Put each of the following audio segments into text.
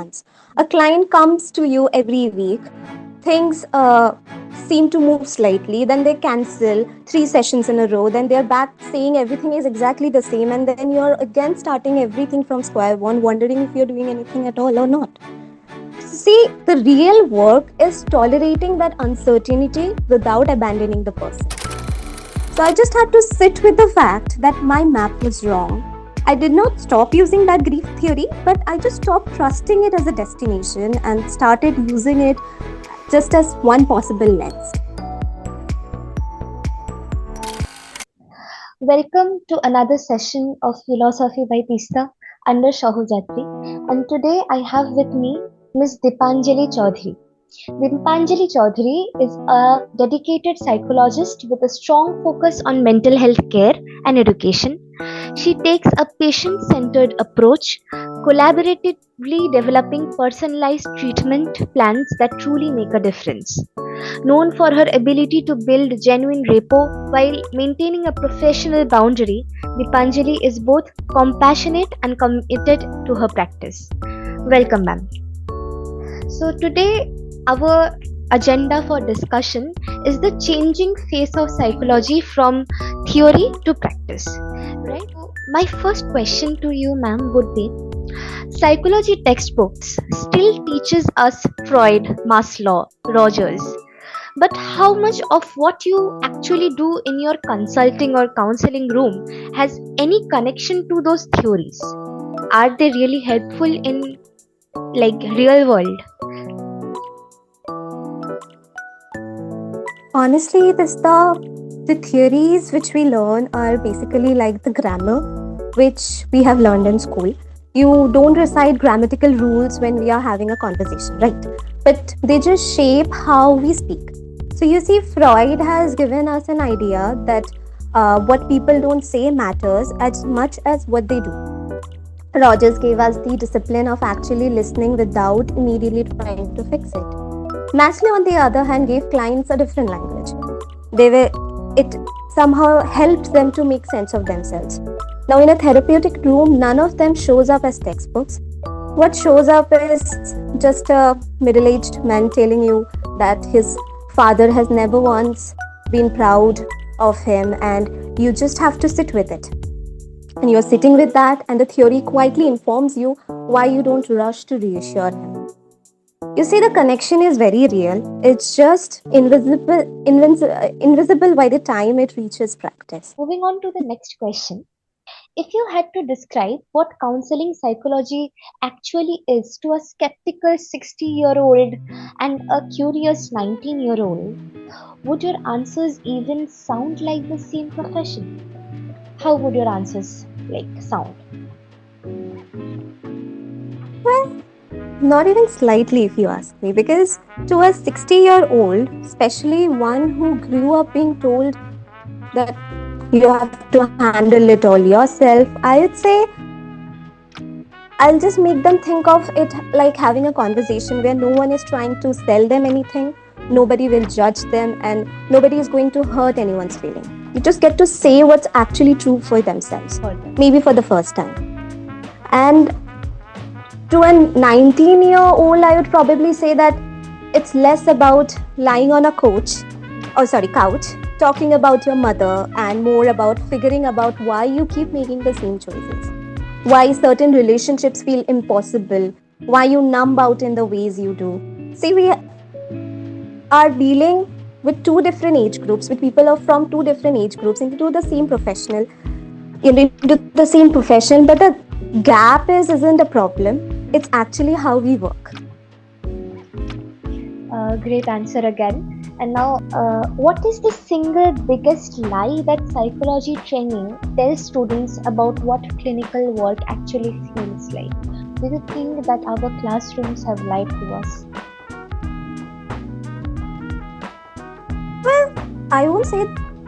months. A client comes to you every week, things seem to move slightly, then they cancel 3 sessions in a row, then they're back saying everything is exactly the same, and then you're again starting everything from square one, wondering if you're doing anything at all or not. See, the real work is tolerating that uncertainty without abandoning the person. So I just had to sit with the fact that my map was wrong. I did not stop using that grief theory, but I just stopped trusting it as a destination and started using it just as one possible lens. Welcome to another session of Philosophy by Tista under SHOHOJATRI, and today I have with me Ms. Dipanjali Chaudhary. Dipanjali Chaudhary is a dedicated psychologist with a strong focus on mental health care and education. She takes a patient-centered approach, collaboratively developing personalized treatment plans that truly make a difference. Known for her ability to build genuine rapport while maintaining a professional boundary, Dipanjali is both compassionate and committed to her practice. Welcome, ma'am. So today, our agenda for discussion is the changing face of psychology from theory to practice. Right? My first question to you, ma'am, would be: psychology textbooks still teaches us Freud, Maslow, Rogers. But how much of what you actually do in your consulting or counseling room has any connection to those theories? Are they really helpful in real world? Honestly, the theories which we learn are basically like the grammar which we have learned in school. You don't recite grammatical rules when we are having a conversation, right? But they just shape how we speak. So you see, Freud has given us an idea that what people don't say matters as much as what they do. Rogers gave us the discipline of actually listening without immediately trying to fix it. Maslow, on the other hand, gave clients a different language. It somehow helped them to make sense of themselves. Now, in a therapeutic room, none of them shows up as textbooks. What shows up is just a middle-aged man telling you that his father has never once been proud of him, and you just have to sit with it. And you're sitting with that, and the theory quietly informs you why you don't rush to reassure him. You see, the connection is very real. It's just invisible by the time it reaches practice. Moving on to the next question. If you had to describe what counseling psychology actually is to a skeptical 60-year-old and a curious 19-year-old, would your answers even sound like the same profession? How would your answers sound? Well, not even slightly, if you ask me, because to a 60-year-old, especially one who grew up being told that you have to handle it all yourself, I would say I'll just make them think of it like having a conversation where no one is trying to sell them anything, nobody will judge them, and nobody is going to hurt anyone's feeling. You just get to say what's actually true for themselves, maybe for the first time. And to a 19-year-old, I would probably say that it's less about lying on a couch, talking about your mother, and more about figuring out why you keep making the same choices, why certain relationships feel impossible, why you numb out in the ways you do. See, we are dealing with two different age groups, with people from two different age groups into the same profession, but the gap isn't a problem. It's actually how we work. Great answer again. And now, what is the single biggest lie that psychology training tells students about what clinical work actually feels like? Do you think that our classrooms have lied to us? Well, I won't say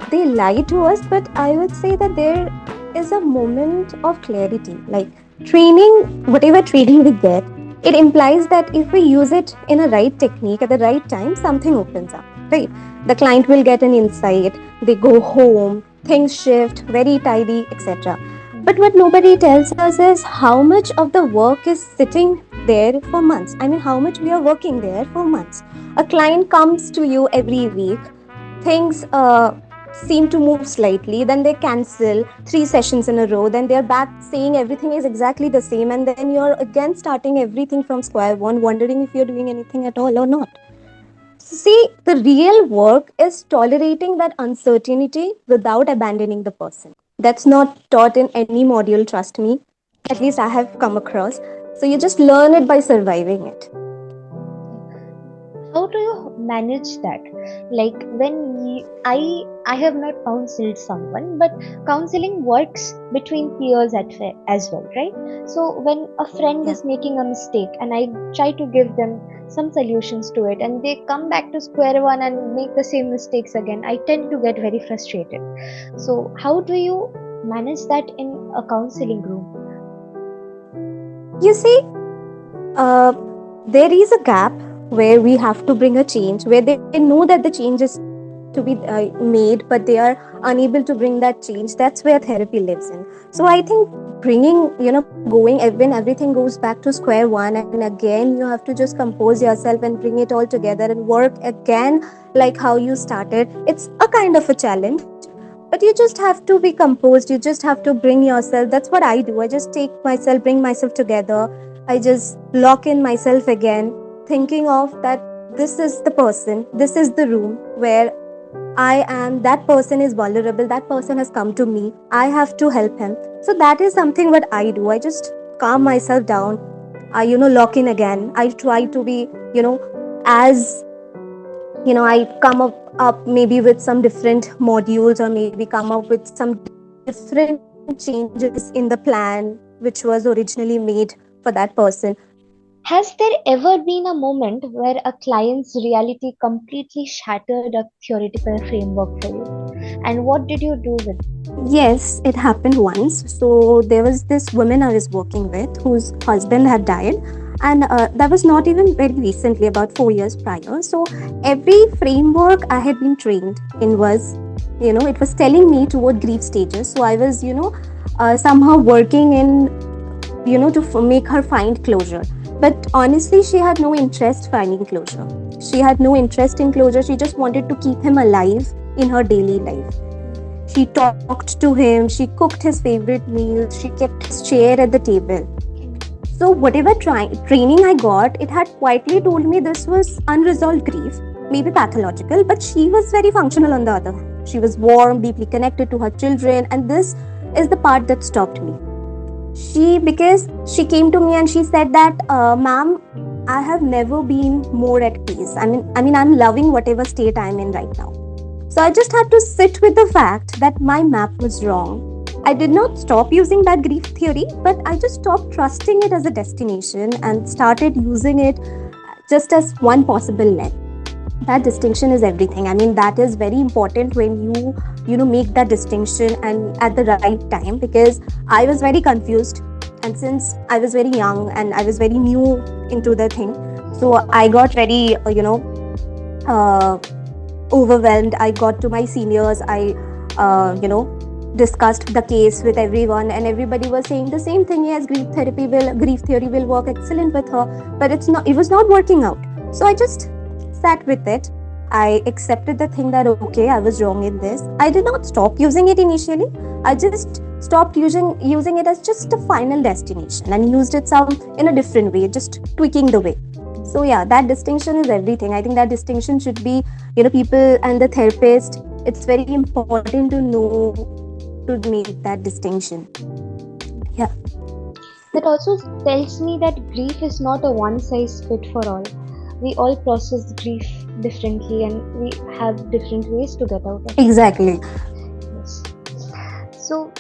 they lie to us, but I would say that there is a moment of clarity. Like training, whatever training we get, it implies that if we use it in a right technique at the right time, something opens up, right? The client will get an insight, they go home, things shift, very tidy, etc. But what nobody tells us is how much of the work is sitting there for months. I mean, how much we are working there for months. A client comes to you every week, things seem to move slightly, then they cancel 3 sessions in a row, then they're back saying everything is exactly the same, and then you're again starting everything from square one, wondering if you're doing anything at all or not. See, the real work is tolerating that uncertainty without abandoning the person. That's not taught in any module, trust me. At least I have come across. So you just learn it by surviving it. How do you manage that? Like I have not counseled someone, but counseling works between peers as well, right? So when a friend Yeah. is making a mistake and I try to give them some solutions to it and they come back to square one and make the same mistakes again, I tend to get very frustrated. So how do you manage that in a counseling room? You see, uh, there is a gap where we have to bring a change, where they know that the change is to be made, but they are unable to bring that change. That's where therapy lives in. So I think bringing, going when everything goes back to square one, and again you have to just compose yourself and bring it all together and work again like how you started. It's a kind of a challenge, but you just have to be composed. You just have to bring yourself. That's what I do. I just bring myself together. I just lock in myself again, thinking of that this is the person, this is the room where I am, that person is vulnerable, that person has come to me, I have to help him. So that is something what I do. I just calm myself down. I, lock in again. I try to be, as, I come up maybe with some different modules, or maybe come up with some different changes in the plan which was originally made for that person. Has there ever been a moment where a client's reality completely shattered a theoretical framework for you? And what did you do with it? Yes, it happened once. So there was this woman I was working with whose husband had died, and that was not even very recently, about 4 years prior. So every framework I had been trained in was, it was telling me toward grief stages. So I was, somehow working in, to make her find closure. But honestly, she had no interest finding closure. She had no interest in closure. She just wanted to keep him alive in her daily life. She talked to him, she cooked his favorite meals, she kept his chair at the table. So, whatever training I got, it had quietly told me this was unresolved grief, maybe pathological, but she was very functional on the other hand. She was warm, deeply connected to her children, and this is the part that stopped me. Because she came to me and she said that, ma'am, I have never been more at peace. I'm loving whatever state I'm in right now. So I just had to sit with the fact that my map was wrong. I did not stop using that grief theory, but I just stopped trusting it as a destination and started using it just as one possible lens. That distinction is everything. That is very important when you make that distinction and at the right time, because I was very confused, and since I was very young and I was very new into the thing, so I got very overwhelmed. I got to my seniors. I discussed the case with everyone, and everybody was saying the same thing. Yes, grief theory will work excellent with her, but it was not working out. So I just sat with it. I accepted the thing that okay, I was wrong in this. I did not stop using it initially. I just stopped using it as just a final destination and used it in a different way, just tweaking the way. So yeah, that distinction is everything. I think that distinction should be, people and the therapist, it's very important to know to make that distinction. Yeah. That also tells me that grief is not a one size fit for all. We all process grief differently and we have different ways to get out of it. Exactly. Yes. So